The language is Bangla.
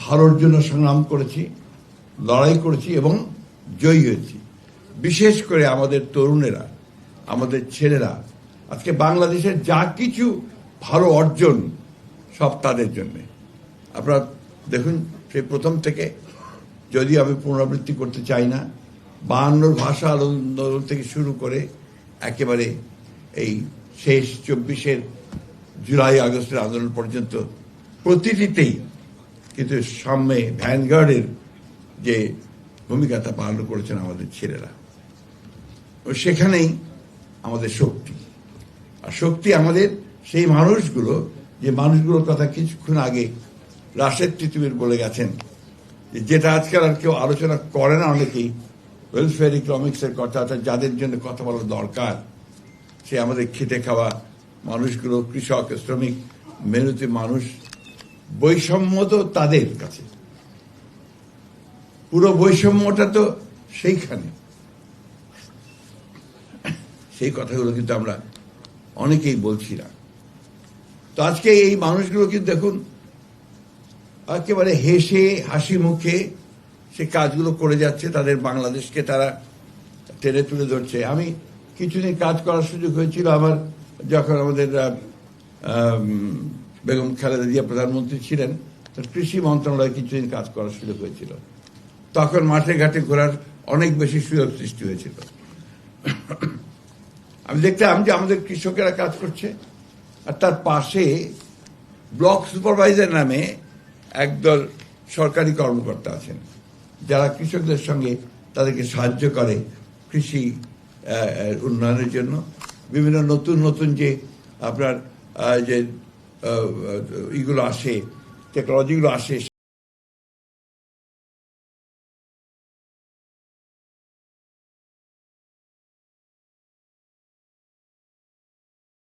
ভালোর জন্য সংগ্রাম করেছি, লড়াই করেছি এবং জয়ী হয়েছি। বিশেষ করে আমাদের তরুণেরা, আমাদের ছেলেরা, আজকে বাংলাদেশের যা কিছু ভালো অর্জন সব তাদের জন্যে। আপনারা দেখুন, সেই প্রথম থেকে, যদি আমি পুনরাবৃত্তি করতে চাই না, 52 ভাষা আন্দোলন থেকে শুরু করে একেবারে এই শেষ 24 জুলাই আগস্টের আন্দোলন পর্যন্ত প্রতিটিতেই কিন্তু সামনে ভ্যানগার্ডের যে ভূমিকা তা পালন করেছেন আমাদের ছেলেরা। ও সেখানেই আমাদের শক্তি। আর শক্তি আমাদের সেই মানুষগুলো, যে মানুষগুলোর কথা কিছুক্ষণ আগে রাশেদ তিতুমির বলে গেছেন, যেটা আজকাল আর কেউ আলোচনা করে না অনেকেই, ওয়েলফেয়ার ইকোনমিক্সের কথা, অর্থাৎ যাদের জন্য কথা বলা দরকার, সে আমাদের খেটে খাওয়া মানুষগুলো, কৃষক, শ্রমিক, মেহনতি মানুষ। বৈষম্য তো তাদের কাছে, পুরো বৈষম্যটা তো সেইখানে। সেই কথাগুলো কিন্তু আমরা অনেকেই বলছি না। তো আজকে এই মানুষগুলো কিন্তু দেখুন একেবারে হেসে হাসি মুখে সে কাজগুলো করে যাচ্ছে, তাদের বাংলাদেশকে তারা টেনে তুলে ধরছে। আমি কিছুদিন কাজ করার সুযোগ হয়েছিল আমার, যখন আমাদের বেগম খালেদা জিয়া প্রধানমন্ত্রী ছিলেন, তো কৃষি মন্ত্রণালয়ে কিছুদিন কাজ করার সুযোগ হয়েছিল। তখন মাঠে ঘাটে ঘোরার অনেক বেশি সুযোগ সৃষ্টি হয়েছিল। আমি দেখতাম যে আমাদের কৃষকেরা কাজ করছে, আর তার পাশে ব্লক সুপারভাইজার নামে একদল সরকারি কর্মকর্তা আছেন, যারা কৃষকদের সঙ্গে তাদেরকে সাহায্য করে কৃষি উন্নয়নের জন্য। বিভিন্ন নতুন নতুন যে আপনার যে ইগুলো আসে, টেকনোলজিগুলো আসে,